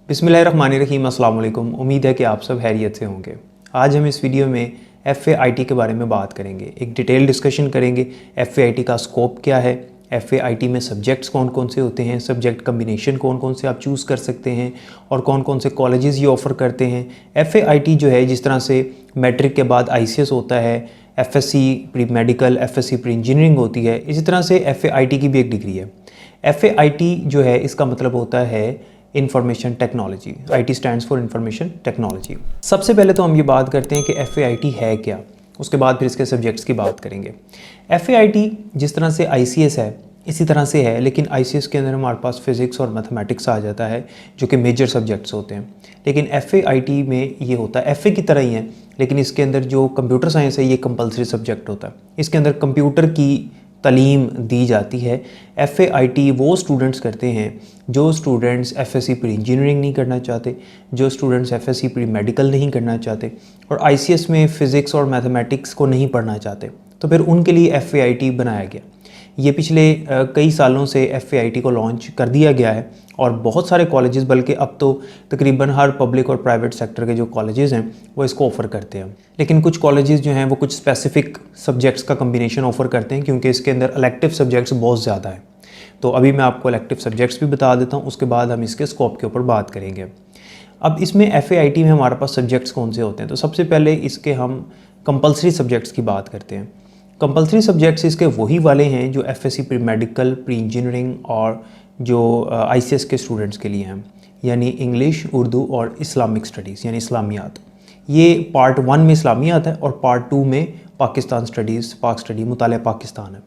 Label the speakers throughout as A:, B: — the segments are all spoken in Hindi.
A: बिस्मिल्लाहिर्रहमानिर्रहीम, अस्सलाम वालेकुम। उम्मीद है कि आप सब खैरियत से होंगे। आज हम इस वीडियो में FAIT के बारे में बात करेंगे, एक डिटेल डिस्कशन करेंगे। FAIT का स्कोप क्या है, FAIT में सब्जेक्ट्स कौन कौन से होते हैं, सब्जेक्ट कम्बिनेशन कौन कौन से आप चूज़ कर सकते हैं और कौन कौन से कॉलेजेस ये ऑफ़र करते हैं। FAIT जो है, जिस तरह से मैट्रिक के बाद ICS होता है, FSC pre medical, FSC pre engineering होती है, इसी तरह से FAIT की भी एक डिग्री है। FAIT जो है, इसका मतलब होता है information technology. IT stands for information technology. सबसे पहले तो हम ये बात करते हैं कि FAIT है क्या, उसके बाद फिर इसके सब्जेक्ट्स की बात करेंगे। FAIT जिस तरह से ICS है इसी तरह से है, लेकिन ICS के अंदर हमारे पास फिज़िक्स और मैथमेटिक्स आ जाता है जो कि मेजर सब्जेक्ट्स होते हैं। लेकिन FAIT में ये होता है FA की तरह ही है, लेकिन इसके अंदर जो कंप्यूटर साइंस है ये कंपलसरी सब्जेक्ट होता है। इसके अंदर कंप्यूटर की तालीम दी जाती है। FAIT वो स्टूडेंट्स करते हैं जो स्टूडेंट्स FSC प्री इंजीनियरिंग नहीं करना चाहते, जो स्टूडेंट्स FSC प्री मेडिकल नहीं करना चाहते और ICS में फ़िज़िक्स और मैथमेटिक्स को नहीं पढ़ना चाहते, तो फिर उनके लिए FAIT बनाया गया। ये पिछले कई सालों से FAIT को लॉन्च कर दिया गया है और बहुत सारे कॉलेजेस, बल्कि अब तो तकरीबन हर पब्लिक और प्राइवेट सेक्टर के जो कॉलेजेस हैं वो इसको ऑफ़र करते हैं। लेकिन कुछ कॉलेजेस जो हैं वो कुछ स्पेसिफ़िक सब्जेक्ट्स का कम्बिनेशन ऑफ़र करते हैं, क्योंकि इसके अंदर इलेक्टिव सब्जेक्ट्स बहुत ज़्यादा हैं। तो अभी मैं आपको इलेक्टिव सब्जेक्ट्स भी बता देता हूँ, उसके बाद हम इसके स्कोप के ऊपर बात करेंगे। अब इसमें FAIT में हमारे पास सब्जेक्ट्स कौन से होते हैं, तो सबसे पहले इसके हम कंपलसरी सब्जेक्ट्स की बात करते हैं। कंपलसरी सब्जेक्ट्स इसके वही वाले हैं जो FSC pre medical, pre engineering और जो ICS के स्टूडेंट्स के लिए हैं, यानी इंग्लिश, उर्दू और इस्लामिक स्टडीज़ यानी इस्लामियात। ये पार्ट 1 में इस्लामियात है और पार्ट 2 में पाकिस्तान स्टडीज़, पाक स्टडी, मुतालिया पाकिस्तान है।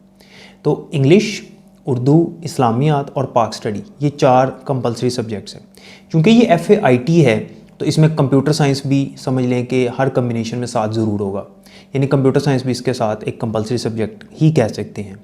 A: तो इंग्लिश, उर्दू, इस्लामियात और पाक स्टडी, ये 4 कंपलसरी सब्जेक्ट्स हैं। क्योंकि ये FAIT है तो इसमें कंप्यूटर साइंस भी समझ लें कि हर कम्बिनेशन में साथ ज़रूर होगा, यानी कंप्यूटर साइंस भी इसके साथ एक कंपलसरी सब्जेक्ट ही कह सकते हैं।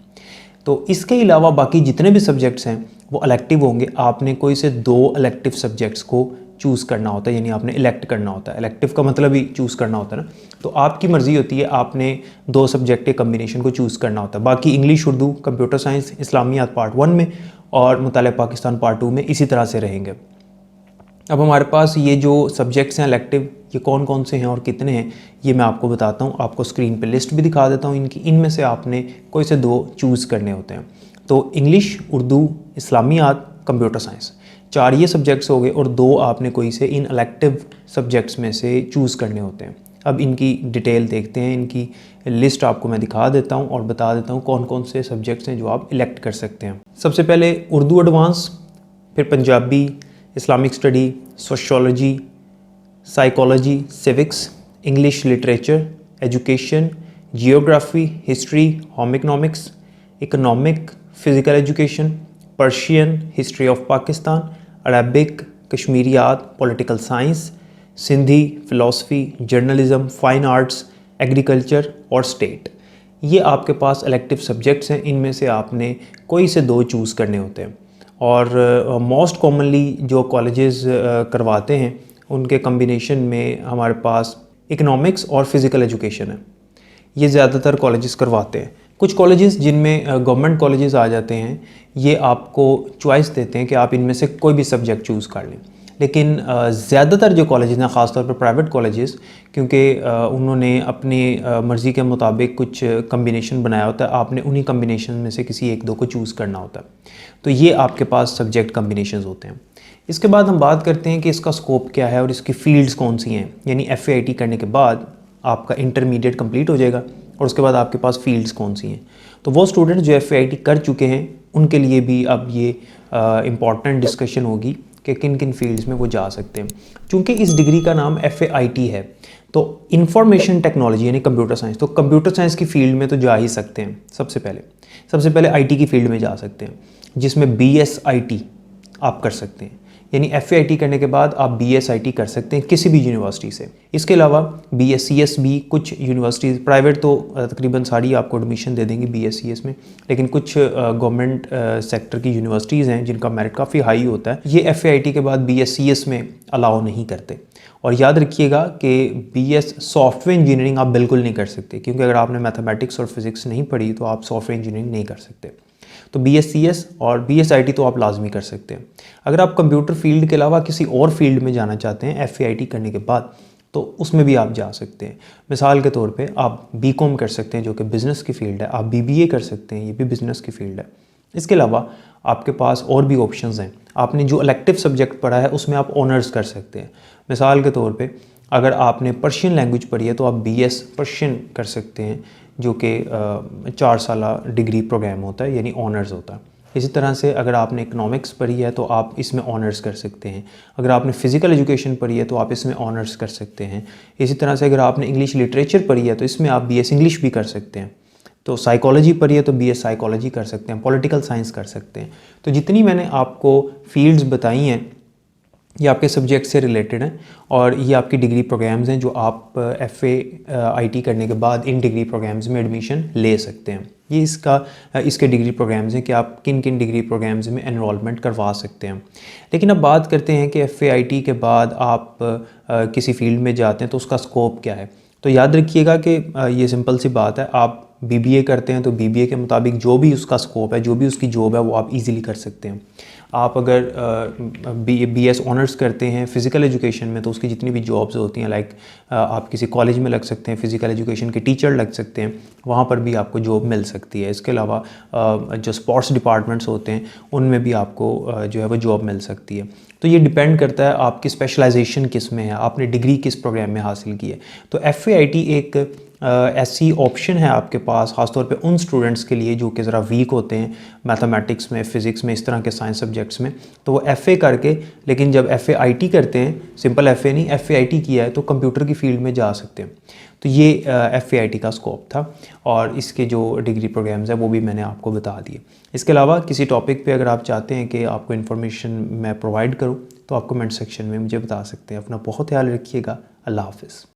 A: तो इसके अलावा बाकी जितने भी सब्जेक्ट्स हैं वो इलेक्टिव होंगे। आपने कोई से 2 इलेक्टिव सब्जेक्ट्स को चूज़ करना होता है, यानी आपने इलेक्ट करना होता है। इलेक्टिव का मतलब ही चूज़ करना होता है ना, तो आपकी मर्ज़ी होती है, आपने 2 सब्जेक्ट के कम्बिनेशन को चूज़ करना होता है। बाकी English, Urdu, computer science, Islamiyat part 1 में और मुतालिया पाकिस्तान पार्ट 2 में इसी तरह से रहेंगे। अब हमारे पास ये जो सब्जेक्ट्स हैं इलेक्टिव, ये कौन कौन से हैं और कितने हैं, ये मैं आपको बताता हूँ। आपको स्क्रीन पे लिस्ट भी दिखा देता हूँ इनकी। इनमें से आपने कोई से 2 चूज़ करने होते हैं। तो इंग्लिश, उर्दू, इस्लामियात, कंप्यूटर साइंस, 4 ये सब्जेक्ट्स हो गए और 2 आपने कोई से इन इलेक्टिव सब्जेक्ट्स में से चूज़ करने होते हैं। अब इनकी डिटेल देखते हैं, इनकी लिस्ट आपको मैं दिखा देता हूँ और बता देता हूँ कौन कौन से सब्जेक्ट्स हैं जो आप इलेक्ट कर सकते हैं। सबसे पहले उर्दू एडवांस, फिर Punjabi, Islamic study, sociology, psychology, civics, English literature, education, geography, history, home economics, economic, physical education, Persian, history of Pakistan, Arabic, Kashmiriyat, political science, Sindhi, philosophy, journalism, fine arts, agriculture और स्टेट। ये आपके पास इलेक्टिव सब्जेक्ट्स हैं। इनमें से आपने कोई से 2 चूज़ करने होते हैं और मोस्ट कॉमनली जो कॉलेजेस करवाते हैं उनके कम्बिनेशन में हमारे पास इकोनॉमिक्स और फ़िज़िकल एजुकेशन है। ये ज़्यादातर कॉलेजेस करवाते हैं। कुछ कॉलेजेस जिनमें गवर्नमेंट कॉलेजेस आ जाते हैं, ये आपको चॉइस देते हैं कि आप इनमें से कोई भी सब्जेक्ट चूज़ कर लें। लेकिन ज़्यादातर जो कॉलेजेस हैं, ख़ासतौर पर प्राइवेट कॉलेजेस, क्योंकि उन्होंने अपनी मर्ज़ी के मुताबिक कुछ कम्बिनेशन बनाया होता है, आपने उन्हीं कम्बिनेशन में से किसी 1-2 को चूज़ करना होता है। तो ये आपके पास सब्जेक्ट कम्बिनेशंस होते हैं। इसके बाद हम बात करते हैं कि इसका स्कोप क्या है और इसकी फ़ील्ड्स कौन सी हैं। यानी FAIT करने के बाद आपका इंटरमीडिएट कंप्लीट हो जाएगा और उसके बाद आपके पास फ़ील्ड्स कौन सी हैं। तो वो स्टूडेंट्स जो FAIT कर चुके हैं उनके लिए भी अब ये इम्पॉर्टेंट डिस्कशन होगी कि किन किन फील्ड्स में वो जा सकते हैं। चूँकि इस डिग्री का नाम FAIT है तो इंफॉर्मेशन टेक्नोलॉजी यानी कंप्यूटर साइंस, तो कंप्यूटर साइंस की फ़ील्ड में तो जा ही सकते हैं। सबसे पहले IT की फ़ील्ड में जा सकते हैं, जिसमें BSIT आप कर सकते हैं। यानी FAIT करने के बाद आप BSIT कर सकते हैं किसी भी यूनिवर्सिटी से। इसके अलावा BSCS भी कुछ यूनिवर्सिटीज़, प्राइवेट तो तकरीबन सारी आपको एडमिशन दे देंगी BSCS में, लेकिन कुछ गवर्नमेंट सेक्टर की यूनिवर्सिटीज़ हैं जिनका मेरिट काफ़ी हाई होता है, ये FAIT के बाद BSCS में अलाउ नहीं करते। और याद रखिएगा कि BS सॉफ्टवेयर इंजीनियरिंग आप बिल्कुल नहीं कर सकते, क्योंकि अगर आपने मैथमेटिक्स और फिज़िक्स नहीं पढ़ी तो आप सॉफ्टवेयर इंजीनियरिंग नहीं कर सकते। तो BScs और BSIT तो आप लाजमी कर सकते हैं। अगर आप कंप्यूटर फील्ड के अलावा किसी और फील्ड में जाना चाहते हैं FAIT करने के बाद, तो उसमें भी आप जा सकते हैं। मिसाल के तौर पे आप BCom कर सकते हैं जो कि बिज़नेस की फ़ील्ड है, आप BBA कर सकते हैं, ये भी बिज़नेस की फ़ील्ड है। इसके अलावा आपके पास और भी ऑप्शंस हैं। आपने जो इलेक्टिव सब्जेक्ट पढ़ा है उसमें आप ऑनर्स कर सकते हैं। मिसाल के तौर पे अगर आपने पर्शियन लैंग्वेज पढ़ी है तो आप BS पर्शियन कर सकते हैं, जो कि 4 साल डिग्री प्रोग्राम होता है, यानी ऑनर्स होता है। इसी तरह से अगर आपने इकोनॉमिक्स पढ़ी है तो आप इसमें ऑनर्स कर सकते हैं। अगर आपने फ़िज़िकल एजुकेशन पढ़ी है तो आप इसमें ऑनर्स कर सकते हैं। इसी तरह से अगर आपने इंग्लिश लिटरेचर पढ़ी है तो इसमें आप BS इंग्लिश भी कर सकते हैं। तो साइकोलॉजी पढ़ी है तो BS साइकोलॉजी कर सकते हैं, पॉलिटिकल साइंस कर सकते हैं। तो जितनी मैंने आपको फील्ड्स बताई हैं ये आपके सब्जेक्ट से रिलेटेड हैं और ये आपकी डिग्री प्रोग्राम्स हैं जो आप FAIT करने के बाद इन डिग्री प्रोग्राम्स में एडमिशन ले सकते हैं। ये इसके डिग्री प्रोग्राम्स हैं कि आप किन किन डिग्री प्रोग्राम्स में एनरोलमेंट करवा सकते हैं। लेकिन अब बात करते हैं कि FAIT के बाद आप किसी फील्ड में जाते हैं तो उसका स्कोप क्या है। तो याद रखिएगा कि ये सिंपल सी बात है, आप BBA करते हैं तो BBA के मुताबिक जो भी उसका स्कोप है, जो भी उसकी जॉब है, वो आप इजीली कर सकते हैं। आप अगर BS ऑनर्स करते हैं फ़िज़िकल एजुकेशन में तो उसकी जितनी भी जॉब्स होती हैं, लाइक आप किसी कॉलेज में लग सकते हैं, फ़िज़िकल एजुकेशन के टीचर लग सकते हैं, वहाँ पर भी आपको जॉब मिल सकती है। इसके अलावा जो स्पोर्ट्स डिपार्टमेंट्स होते हैं उनमें भी आपको जो है वो जॉब मिल सकती है। तो ये डिपेंड करता है आपकी स्पेशलाइजेशन किस में है, आपने डिग्री किस प्रोग्राम में हासिल की है। तो FAIT एक ऐसी ऑप्शन है आपके पास, ख़ासतौर पे उन स्टूडेंट्स के लिए जो कि ज़रा वीक होते हैं मैथमेटिक्स में, फ़िज़िक्स में, इस तरह के साइंस सब्जेक्ट्स में, तो वो FA करके, लेकिन जब FAIT करते हैं, सिंपल FA नहीं, FAIT किया है तो कंप्यूटर की फ़ील्ड में जा सकते हैं। तो ये FAIT का स्कोप था और इसके जो डिग्री प्रोग्राम्स हैं वो भी मैंने आपको बता दिए। इसके अलावा किसी टॉपिक पे अगर आप चाहते हैं कि आपको इन्फॉर्मेशन मैं प्रोवाइड करूँ तो आप कमेंट सेक्शन में मुझे बता सकते हैं। अपना बहुत ख्याल रखिएगा। अल्लाह हाफ़िज़।